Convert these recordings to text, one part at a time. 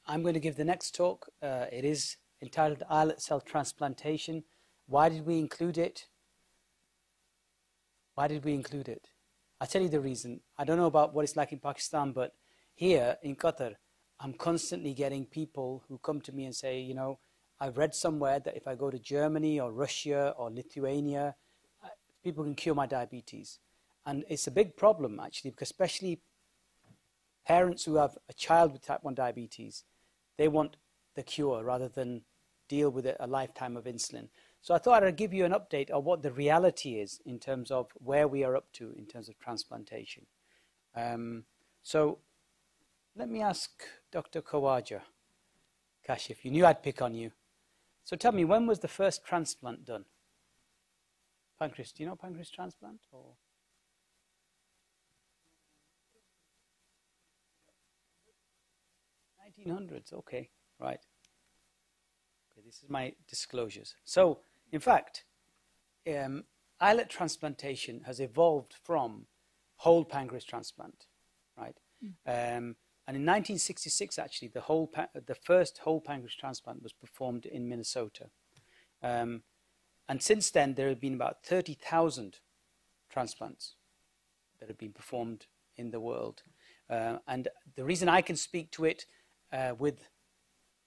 I'm going to give the next talk. It is entitled Islet Cell Transplantation. Why did we include it? Why did we include it? I'll tell you the reason. I don't know about what it's like in Pakistan, but here in Qatar, I'm constantly getting people who come to me and say, you know, I've read somewhere that if I go to Germany or Russia or Lithuania, people can cure my diabetes. And it's a big problem, actually, because especially parents who have a child with type 1 diabetes, they want the cure rather than deal with a lifetime of insulin. So I thought I'd give you an update on what the reality is in terms of where we are up to in terms of transplantation. So let me ask Dr. Khawaja, Kashif, you knew I'd pick on you. So tell me, when was the first transplant done? Pancreas, do you know pancreas transplant? Or? 1900s, okay, right. Okay, this is my disclosures. So, in fact, islet transplantation has evolved from whole pancreas transplant, right? And in 1966, actually, the first whole pancreas transplant was performed in Minnesota. And since then, there have been about 30,000 transplants that have been performed in the world. And the reason I can speak to it with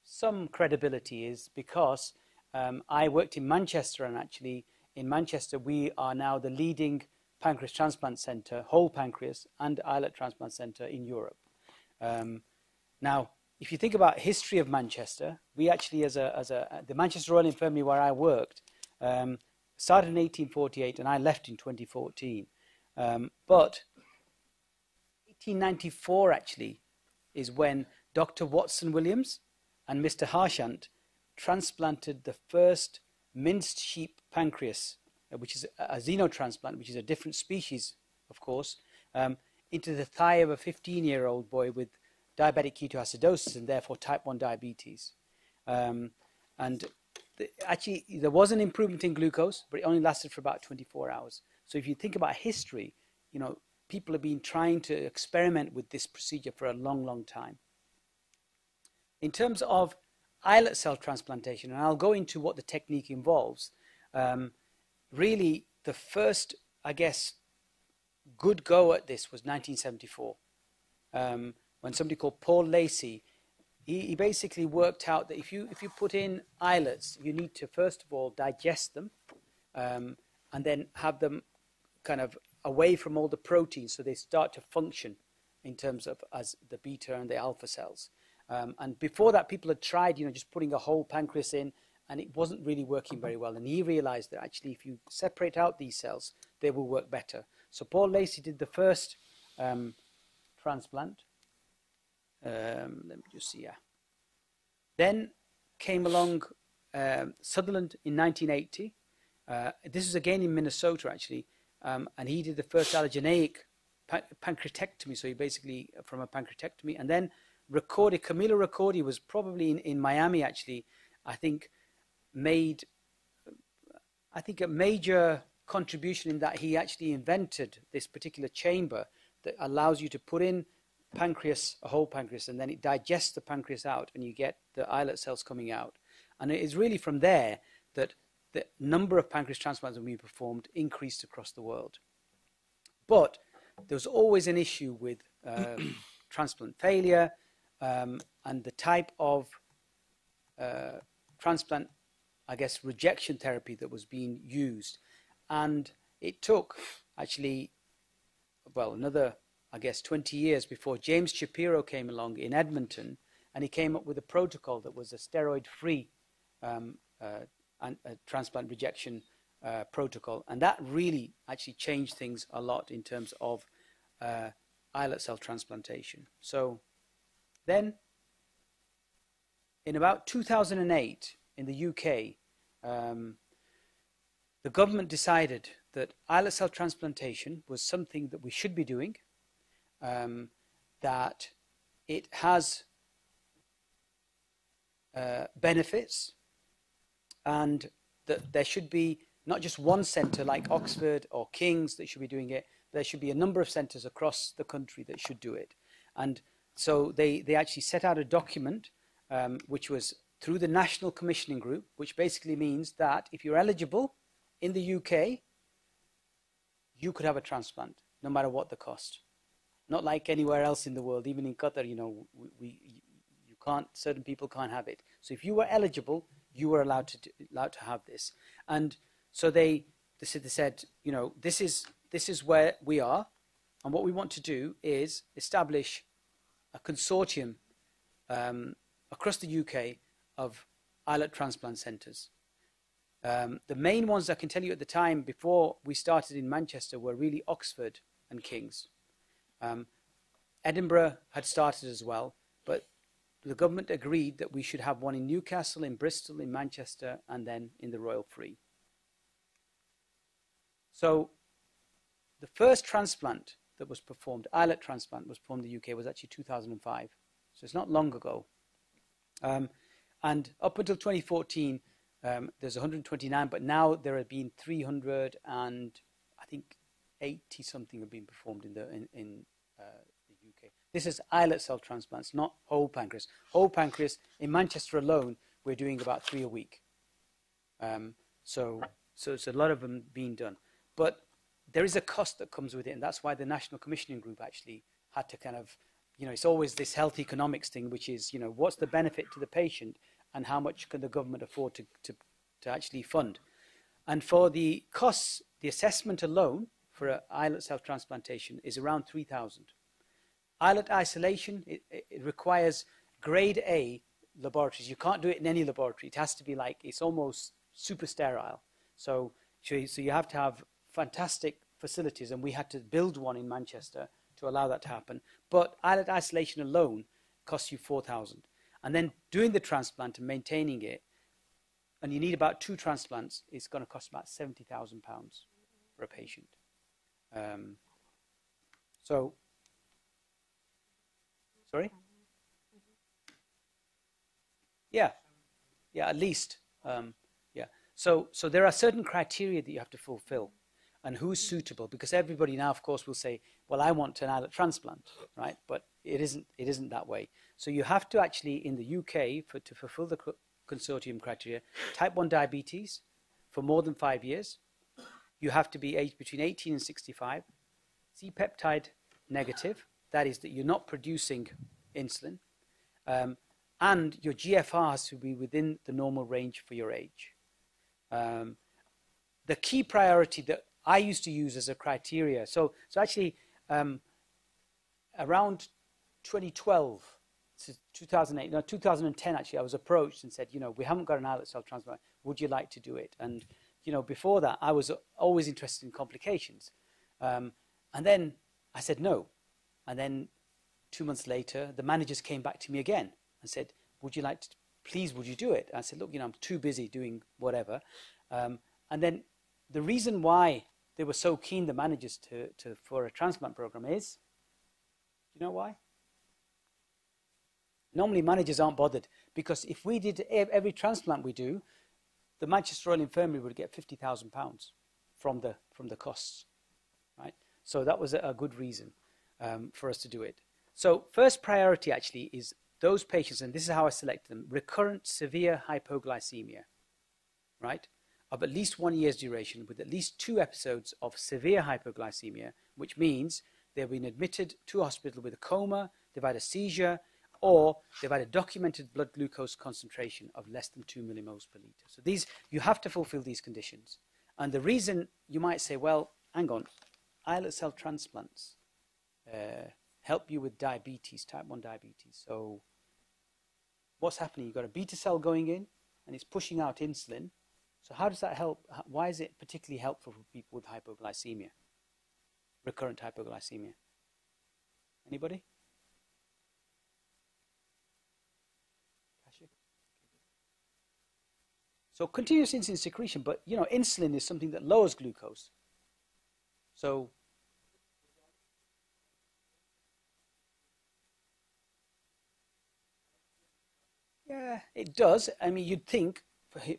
some credibility is because I worked in Manchester, and actually in Manchester we are now the leading pancreas transplant centre, whole pancreas and islet transplant centre in Europe. Now, if you think about history of Manchester, we actually, the Manchester Royal Infirmary where I worked, started in 1848 and I left in 2014. But 1894 actually is when Dr. Watson Williams and Mr. Harshant transplanted the first minced sheep pancreas, which is a xenotransplant, which is a different species, of course, into the thigh of a 15-year-old boy with diabetic ketoacidosis and therefore type 1 diabetes. Actually, there was an improvement in glucose, but it only lasted for about 24 hours. So if you think about history, you know, people have been trying to experiment with this procedure for a long, long time. In terms of islet cell transplantation, and I'll go into what the technique involves, really the first, I guess, good go at this was 1974, when somebody called Paul Lacey, he basically worked out that if you put in islets, you need to first of all digest them, and then have them kind of away from all the proteins so they start to function in terms of as the beta and the alpha cells. And before that, people had tried, you know, just putting a whole pancreas in, and it wasn't really working very well. And he realized that actually if you separate out these cells, they will work better. So Paul Lacey did the first transplant. Let me just see, yeah. Then came along Sutherland in 1980. This was again in Minnesota, actually. And he did the first allogeneic pancreatectomy, so he basically, from a pancreatectomy. And then Camilo Ricordi was probably in Miami, actually, I think made, a major contribution in that he actually invented this particular chamber that allows you to put in pancreas, a whole pancreas, and then it digests the pancreas out and you get the islet cells coming out. And it is really from there that the number of pancreas transplants that we performed increased across the world. But there was always an issue with transplant failure, and the type of transplant, I guess, rejection therapy that was being used. And it took actually, well, another, I guess, 20 years before James Shapiro came along in Edmonton, and he came up with a protocol that was a steroid-free transplant rejection protocol. And that really actually changed things a lot in terms of islet cell transplantation. So then, in about 2008, in the UK, the government decided that islet cell transplantation was something that we should be doing, that it has benefits, and that there should be not just one centre like Oxford or King's that should be doing it, but there should be a number of centres across the country that should do it. And So they actually set out a document which was through the National Commissioning Group, which basically means that if you're eligible in the UK, you could have a transplant, no matter what the cost. Not like anywhere else in the world, even in Qatar, you know, you can't, certain people can't have it. So if you were eligible, you were allowed to have this. And so they said, you know, this is where we are, and what we want to do is establish a consortium across the UK of islet transplant centres. The main ones I can tell you at the time, before we started in Manchester, were really Oxford and King's. Edinburgh had started as well, but the government agreed that we should have one in Newcastle, in Bristol, in Manchester, and then in the Royal Free. So the first transplant that was performed, islet transplant, was performed in the UK, was actually 2005. So it's not long ago. And up until 2014, there's 129, but now there have been 300 and I think 80 something have been performed in the UK. This is islet cell transplants, not whole pancreas. Whole pancreas in Manchester alone, we're doing about 3 a week. So it's a lot of them being done, but there is a cost that comes with it, and that's why the National Commissioning Group actually had to kind of, you know, it's always this health economics thing, which is, you know, what's the benefit to the patient and how much can the government afford to actually fund. And for the costs, the assessment alone for an islet cell transplantation is around 3,000. Islet isolation, it requires grade A laboratories. You can't do it in any laboratory. It has to be like, it's almost super sterile. So you have to have fantastic facilities, and we had to build one in Manchester to allow that to happen. But islet isolation alone costs you 4,000. And then doing the transplant and maintaining it, and you need about 2 transplants, it's going to cost about £70,000 for a patient. Sorry? Yeah, at least. Yeah. So there are certain criteria that you have to fulfill, and who's suitable, because everybody now, of course, will say, well, I want an islet transplant, right? But it isn't that way. So you have to actually, in the UK, to fulfill the consortium criteria, type 1 diabetes for more than 5 years. You have to be aged between 18 and 65, C-peptide negative, that is that you're not producing insulin, and your GFR has to be within the normal range for your age. The key priority that I used to use as a criteria, so actually around 2012 to 2008, no, 2010 actually, I was approached and said, you know, we haven't got an islet cell transplant, would you like to do it? And, you know, before that, I was always interested in complications. And then I said no. And then 2 months later, the managers came back to me again and said, would you like to, please, would you do it? I said, look, you know, I'm too busy doing whatever. And then the reason why they were so keen, the managers, for a transplant program is, do you know why? Normally managers aren't bothered, because if we did every transplant we do, the Manchester Royal Infirmary would get £50,000 from the costs, right? So that was a good reason for us to do it. So first priority actually is those patients, and this is how I selected them, recurrent severe hypoglycemia, right? Of at least 1 year's duration with at least 2 episodes of severe hypoglycemia, which means they've been admitted to hospital with a coma, they've had a seizure, or they've had a documented blood glucose concentration of less than 2 millimoles per litre. So these, you have to fulfill these conditions. And the reason you might say, well, hang on, islet cell transplants help you with diabetes, type 1 diabetes. So what's happening? You've got a beta cell going in, and it's pushing out insulin. So how does that help? Why is it particularly helpful for people with hypoglycemia, recurrent hypoglycemia? Anybody? So continuous insulin secretion, but you know, insulin is something that lowers glucose. So yeah, it does. I mean, you'd think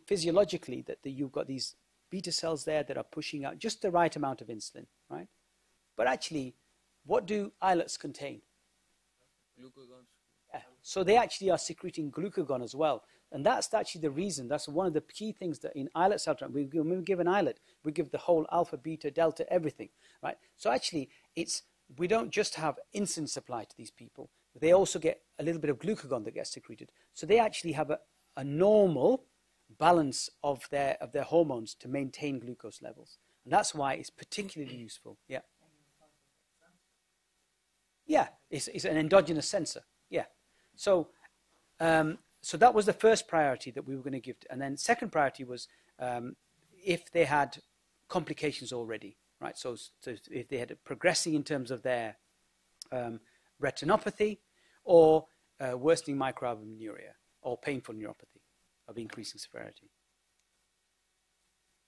physiologically that you've got these beta cells there that are pushing out just the right amount of insulin, right? But actually, what do islets contain? glucagon. Yeah. So they actually are secreting glucagon as well. And that's actually the reason. That's one of the key things that in islet cell transplant, when we give an islet, we give the whole alpha, beta, delta, everything, right? So actually, we don't just have insulin supply to these people. They also get a little bit of glucagon that gets secreted. So they actually have a normal balance of their hormones to maintain glucose levels. And that's why it's particularly useful. Yeah. Yeah, it's an endogenous sensor. Yeah. So so that was the first priority that we were going to give. And then second priority was if they had complications already, right? So if they had progressing in terms of their retinopathy or worsening microalbuminuria or painful neuropathy of increasing severity.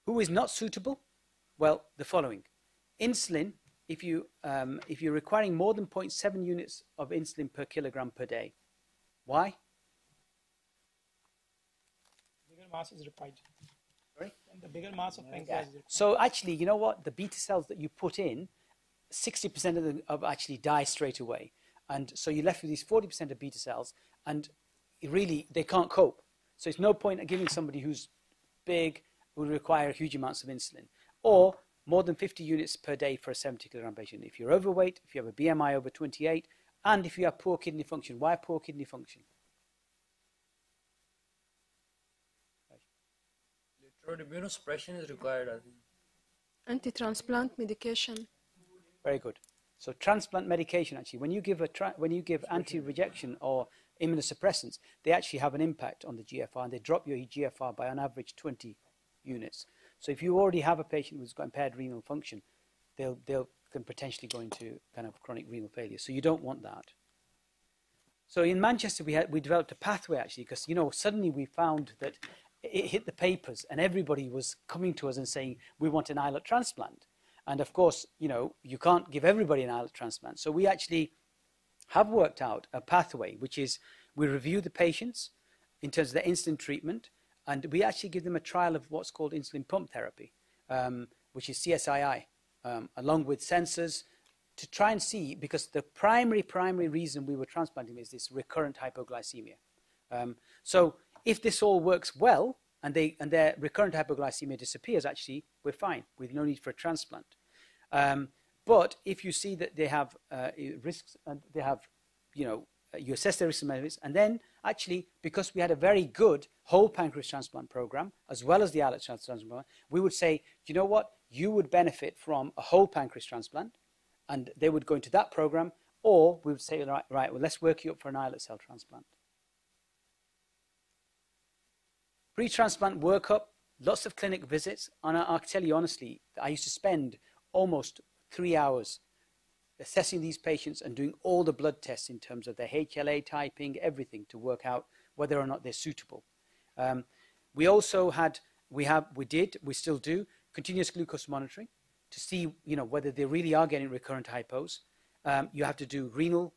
Who is not suitable? Well, the following. Insulin, if you're requiring more than 0.7 units of insulin per kilogram per day. Why? Bigger mass is required. Sorry? And the bigger mass of pancreas is required. So actually, you know what? The beta cells that you put in, 60% of them actually die straight away. And so you're left with these 40% of beta cells, and really, they can't cope. So it's no point giving somebody who's big, who would require huge amounts of insulin. Or more than 50 units per day for a 70 kilogram patient. If you're overweight, if you have a BMI over 28, and if you have poor kidney function. Why poor kidney function? Immunosuppression is required, I think. Anti-transplant medication. Very good. So transplant medication, actually, when you give anti-rejection or immunosuppressants, they actually have an impact on the GFR, and they drop your GFR by on average 20 units. So if you already have a patient who's got impaired renal function, they'll can potentially go into kind of chronic renal failure. So you don't want that. So in Manchester, we developed a pathway, actually, because, you know, suddenly we found that it hit the papers and everybody was coming to us and saying, we want an islet transplant. And of course, you know, you can't give everybody an islet transplant. So we actually have worked out a pathway, which is we review the patients in terms of their insulin treatment, and we actually give them a trial of what's called insulin pump therapy, which is CSII, along with sensors, to try and see, because the primary reason we were transplanting is this recurrent hypoglycemia. So if this all works well, and their recurrent hypoglycemia disappears, actually, we're fine. We've no need for a transplant. But if you see that they have risks, and they have, you know, you assess their risks and benefits, and then actually, because we had a very good whole pancreas transplant program, as well as the islet transplant program, we would say, you know what, you would benefit from a whole pancreas transplant, and they would go into that program, or we would say, right, well, let's work you up for an islet cell transplant. Pre-transplant workup, lots of clinic visits, and I'll tell you honestly, I used to spend almost 3 hours assessing these patients and doing all the blood tests in terms of their HLA typing, everything, to work out whether or not they're suitable. We also had, we still do continuous glucose monitoring to see, you know, whether they really are getting recurrent hypos. You have to do renal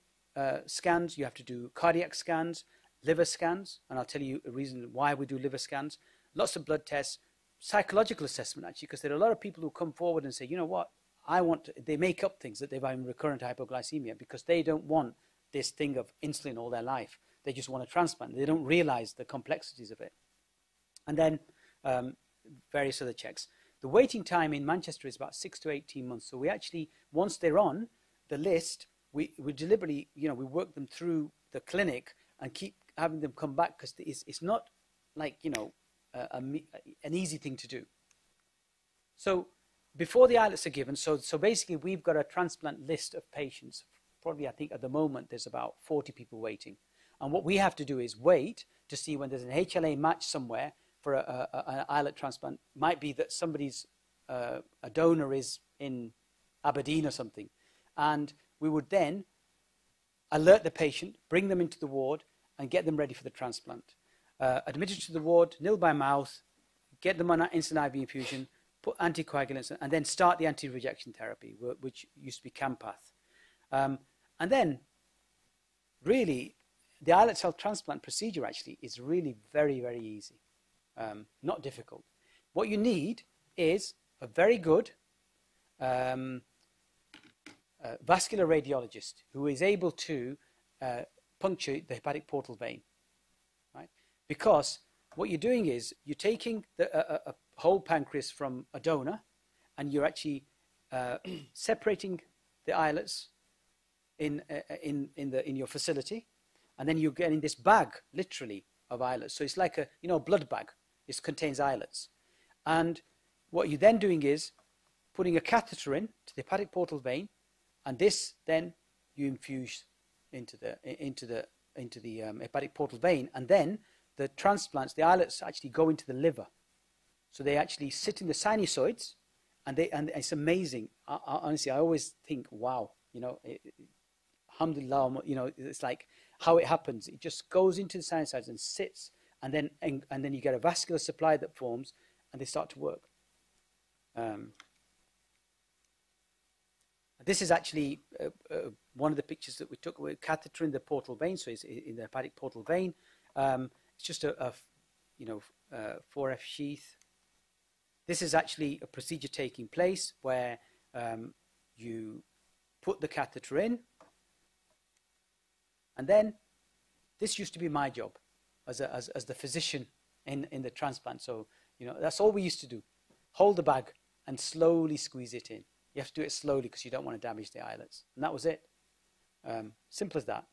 scans, you have to do cardiac scans, liver scans, and I'll tell you a reason why we do liver scans. Lots of blood tests, psychological assessment, actually, because there are a lot of people who come forward and say, you know what, they make up things that they've had recurrent hypoglycemia because they don't want this thing of insulin all their life. They just want a transplant. They don't realize the complexities of it. And then various other checks. The waiting time in Manchester is about 6 to 18 months. So we actually, once they're on the list, we deliberately, you know, we work them through the clinic and keep having them come back, because it's not like, you know, an easy thing to do. So before the islets are given, so basically we've got a transplant list of patients. Probably, I think at the moment, there's about 40 people waiting. And what we have to do is wait to see when there's an HLA match somewhere for an islet transplant. Might be that somebody's, a donor is in Aberdeen or something. And we would then alert the patient, bring them into the ward, and get them ready for the transplant. Admitted to the ward, nil by mouth, get them on instant IV infusion, put anticoagulants, and then start the anti-rejection therapy, which used to be Campath. And then, really, the islet cell transplant procedure actually is really very, very easy, not difficult. What you need is a very good vascular radiologist who is able to puncture the hepatic portal vein, right? Because what you're doing is you're taking a whole pancreas from a donor, and you're actually separating the islets in your facility, and then you're getting this bag, literally, of islets. So it's like a blood bag. It contains islets, and what you're then doing is putting a catheter in to the hepatic portal vein, and this then you infuse into the hepatic portal vein, and then the transplants, the islets actually go into the liver. So they actually sit in the sinusoids, and it's amazing. Honestly, I always think, wow, alhamdulillah, it's like how it happens. It just goes into the sinusoids and sits, and then you get a vascular supply that forms, and they start to work. This is actually one of the pictures that we took with catheter in the portal vein, so it's in the hepatic portal vein. It's just a 4F sheath. This is actually a procedure taking place where you put the catheter in, and then this used to be my job as the physician in the transplant. So that's all we used to do: hold the bag and slowly squeeze it in. You have to do it slowly because you don't want to damage the islets. And that was it. Simple as that.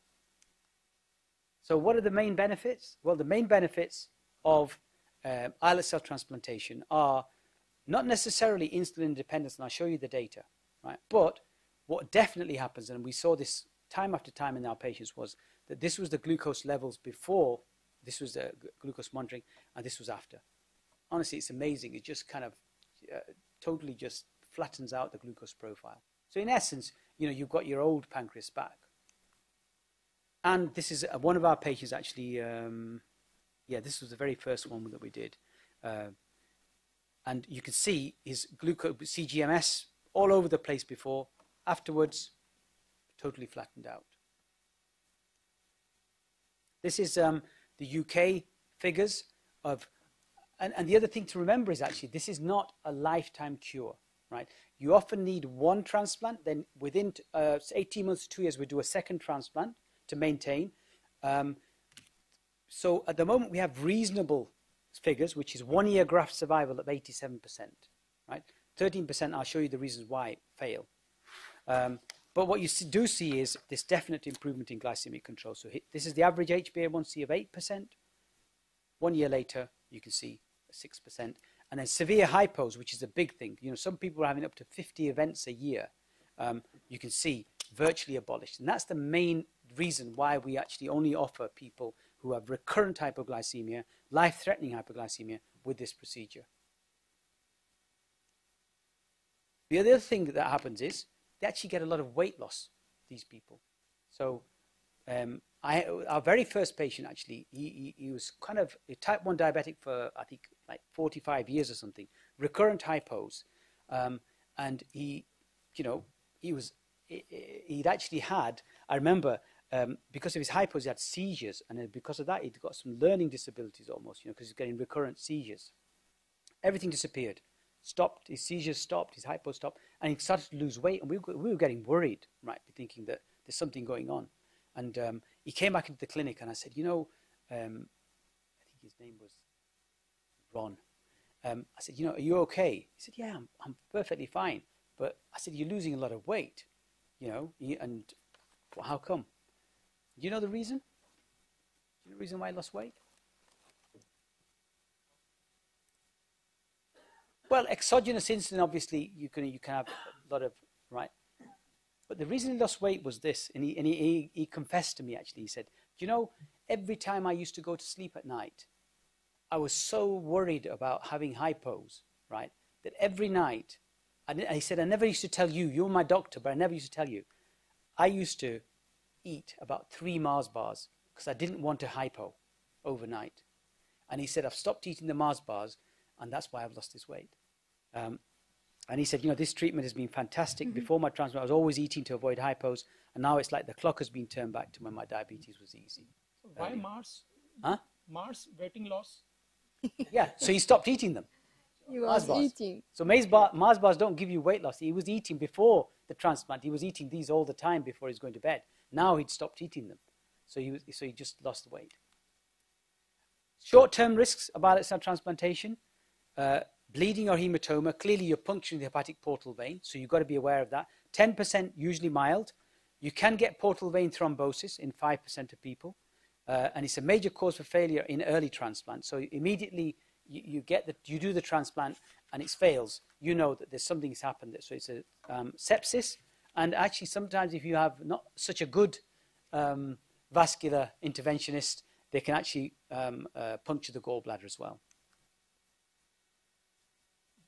So what are the main benefits? Well, the main benefits of islet cell transplantation are not necessarily insulin independence, and I'll show you the data, right? But what definitely happens, and we saw this time after time in our patients, was that this was the glucose levels before, this was the glucose monitoring, and this was after. Honestly, it's amazing. It just kind of totally just flattens out the glucose profile. So in essence, you've got your old pancreas back. And this is one of our patients actually, this was the very first one that we did. And you can see his glucose, CGMS, all over the place before. Afterwards, totally flattened out. This is the UK figures of, and the other thing to remember is actually this is not a lifetime cure. Right? You often need one transplant, then within 18 months to 2 years, we do a second transplant to maintain. So at the moment, we have reasonable figures, which is 1 year graft survival of 87%. Right? 13%, I'll show you the reasons why fail. But what you do see is this definite improvement in glycemic control. So this is the average HbA1c of 8%. 1 year later, you can see 6%. And then severe hypos, which is a big thing. Some people are having up to 50 events a year. You can see virtually abolished. And that's the main reason why we actually only offer people who have recurrent hypoglycemia, life-threatening hypoglycemia, with this procedure. The other thing that happens is they actually get a lot of weight loss, these people. So our very first patient, actually, he was kind of a type 1 diabetic for, I think, like 45 years or something, recurrent hypos. And he'd actually had, I remember, because of his hypos, he had seizures. And then because of that, he'd got some learning disabilities almost, because he's getting recurrent seizures. Everything disappeared. Stopped, his seizures stopped, his hypos stopped, and he started to lose weight. And we were getting worried, right, thinking that there's something going on. And he came back into the clinic, and I said, I think his name was Ron. I said, are you okay? He said, yeah, I'm perfectly fine. But I said, you're losing a lot of weight, and well, how come? Do you know the reason? Do you know the reason why he lost weight? Well, exogenous insulin, obviously, you can have a lot of, right? But the reason he lost weight was this, and he confessed to me, actually. He said, every time I used to go to sleep at night, I was so worried about having hypos, right, that every night, and he said, I never used to tell you, you're my doctor, but I never used to tell you. I used to eat about 3 Mars bars because I didn't want a hypo overnight. And he said, I've stopped eating the Mars bars, and that's why I've lost this weight. And he said, this treatment has been fantastic. Mm-hmm. Before my transplant, I was always eating to avoid hypos, and now it's like the clock has been turned back to when my diabetes was easy. So why Mars? Huh? Mars weighting loss? Yeah, so he stopped eating them. He was eating. So Mars bars don't give you weight loss. He was eating before the transplant. He was eating these all the time before he was going to bed. Now he'd stopped eating them. So he just lost the weight. Short-term risks of islet cell transplantation, bleeding or hematoma. Clearly, you're puncturing the hepatic portal vein, so you've got to be aware of that. 10% usually mild. You can get portal vein thrombosis in 5% of people, and it's a major cause for failure in early transplant. So immediately you do the transplant and it fails, you know that there's something that's happened. So it's a sepsis, and actually sometimes if you have not such a good vascular interventionist, they can actually puncture the gallbladder as well.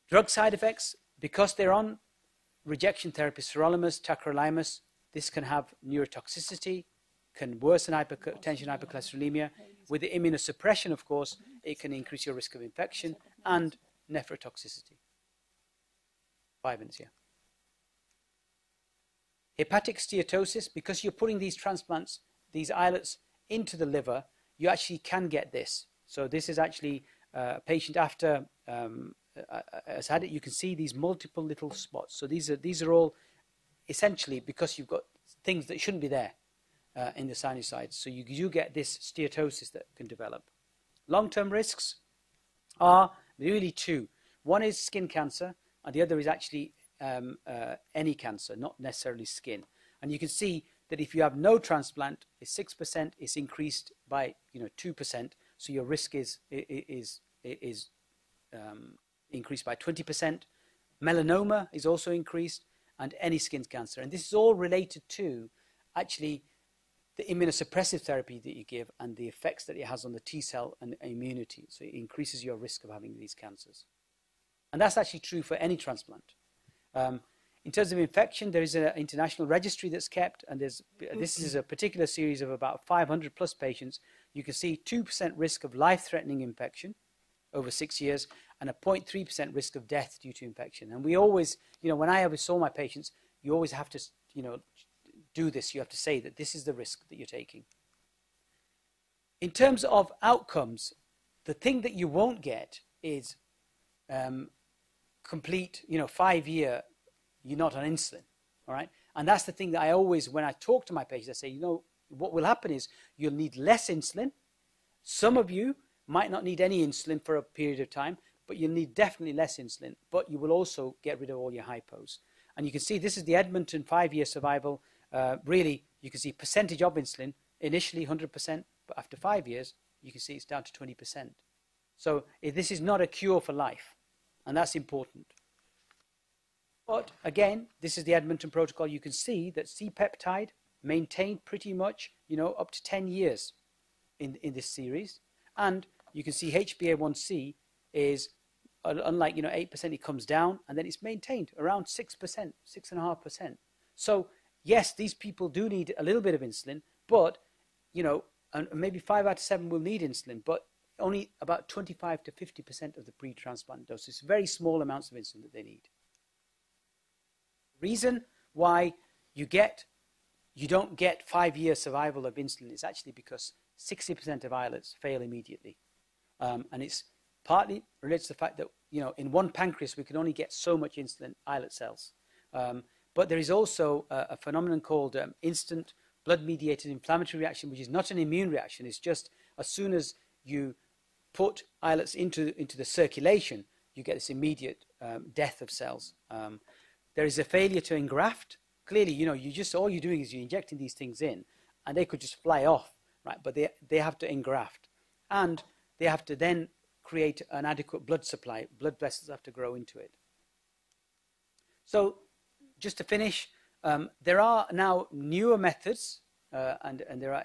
Drug side effects, because they're on rejection therapy, sirolimus, tacrolimus, this can have neurotoxicity, can worsen hypertension, hypercholesterolemia. With the immunosuppression, of course, it can increase your risk of infection and nephrotoxicity. 5 minutes, yeah. Hepatic steatosis, because you're putting these transplants, these islets into the liver, you actually can get this. So this is actually a patient after has had it. You can see these multiple little spots. So these are all essentially because you've got things that shouldn't be there in the sinusides. So you get this steatosis that can develop. Long-term risks are really 2. One is skin cancer, and the other is actually any cancer, not necessarily skin. And you can see that if you have no transplant, it's 6%. It's increased by 2%. So your risk is increased by 20%. Melanoma is also increased, and any skin cancer. And this is all related to actually the immunosuppressive therapy that you give and the effects that it has on the T cell and immunity. So it increases your risk of having these cancers. And that's actually true for any transplant. In terms of infection, there is an international registry that's kept, and this is a particular series of about 500 plus patients. You can see 2% risk of life-threatening infection over 6 years, and a 0.3% risk of death due to infection. And we always, when I ever saw my patients, you always have to, do this. You have to say that this is the risk that you're taking. In terms of outcomes, the thing that you won't get is complete, 5-year, you're not on insulin, all right? And that's the thing that I always, when I talk to my patients, I say, what will happen is you'll need less insulin. Some of you might not need any insulin for a period of time, but you'll need definitely less insulin, but you will also get rid of all your hypos. And you can see this is the Edmonton 5-year survival. Really, you can see percentage of insulin, initially 100%, but after 5 years, you can see it's down to 20%. So this is not a cure for life, and that's important. But again, this is the Edmonton protocol. You can see that C-peptide maintained pretty much, up to 10 years in this series. And you can see HbA1c is, unlike, 8%, it comes down, and then it's maintained around 6%, 6.5%. So yes, these people do need a little bit of insulin, but, and maybe 5 out of 7 will need insulin, but only about 25 to 50% of the pre-transplant dose. It's very small amounts of insulin that they need. Reason why you don't get 5-year survival of insulin is actually because 60% of islets fail immediately. And it's partly related to the fact that, in one pancreas, we can only get so much insulin islet cells. But there is also a phenomenon called instant blood-mediated inflammatory reaction, which is not an immune reaction. It's just as soon as you put islets into the circulation, you get this immediate death of cells. There is a failure to engraft. Clearly, all you're doing is you're injecting these things in, and they could just fly off, right? But they have to engraft, and they have to then create an adequate blood supply. Blood vessels have to grow into it. So, just to finish, there are now newer methods, and there are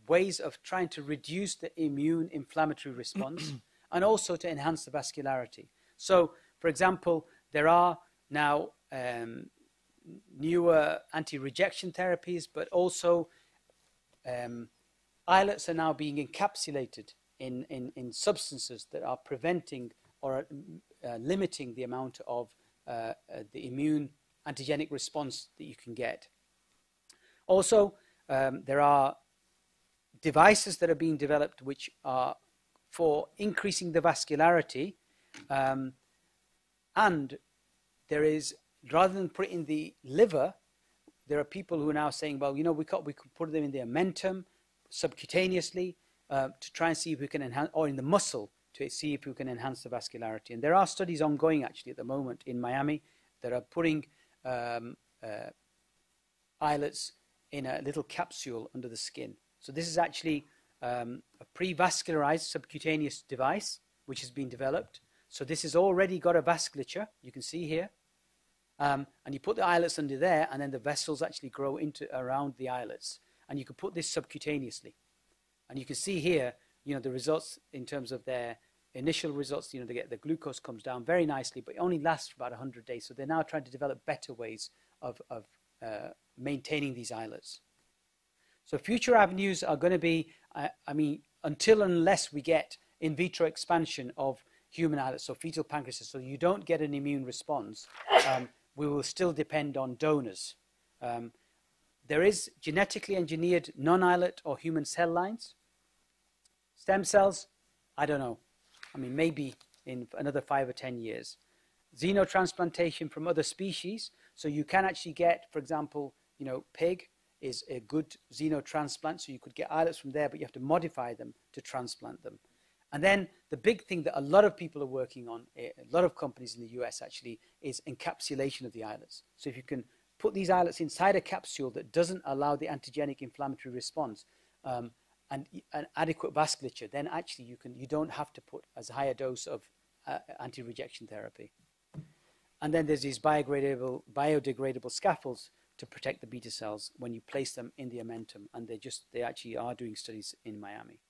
ways of trying to reduce the immune inflammatory response, and also to enhance the vascularity. So, for example, there are now newer anti-rejection therapies, but also islets are now being encapsulated in substances that are preventing or limiting the amount of the immune antigenic response that you can get. Also, there are devices that are being developed which are for increasing the vascularity, and there is, rather than put it in the liver, there are people who are now saying, well, we could put them in the omentum, subcutaneously to try and see if we can enhance, or in the muscle to see if we can enhance the vascularity. And there are studies ongoing actually at the moment in Miami that are putting islets in a little capsule under the skin. So this is actually a pre-vascularized subcutaneous device which has been developed. So this has already got a vasculature, you can see here. And you put the islets under there, and then the vessels actually grow into around the islets. And you can put this subcutaneously. And you can see here, the results in terms of their initial results, they get the glucose comes down very nicely, but it only lasts for about 100 days. So they're now trying to develop better ways of maintaining these islets. So future avenues are going to be, unless we get in vitro expansion of human islets, so fetal pancreases, so you don't get an immune response, we will still depend on donors. There is genetically engineered non-islet or human cell lines. Stem cells, I don't know. Maybe in another 5 or 10 years. Xenotransplantation from other species, so you can actually get, for example, pig is a good xenotransplant, so you could get islets from there, but you have to modify them to transplant them. And then the big thing that a lot of people are working on, a lot of companies in the US actually, is encapsulation of the islets. So if you can put these islets inside a capsule that doesn't allow the antigenic inflammatory response and an adequate vasculature, then actually you don't have to put as high a dose of anti-rejection therapy. And then there's these biodegradable scaffolds to protect the beta cells when you place them in the omentum, and they actually are doing studies in Miami.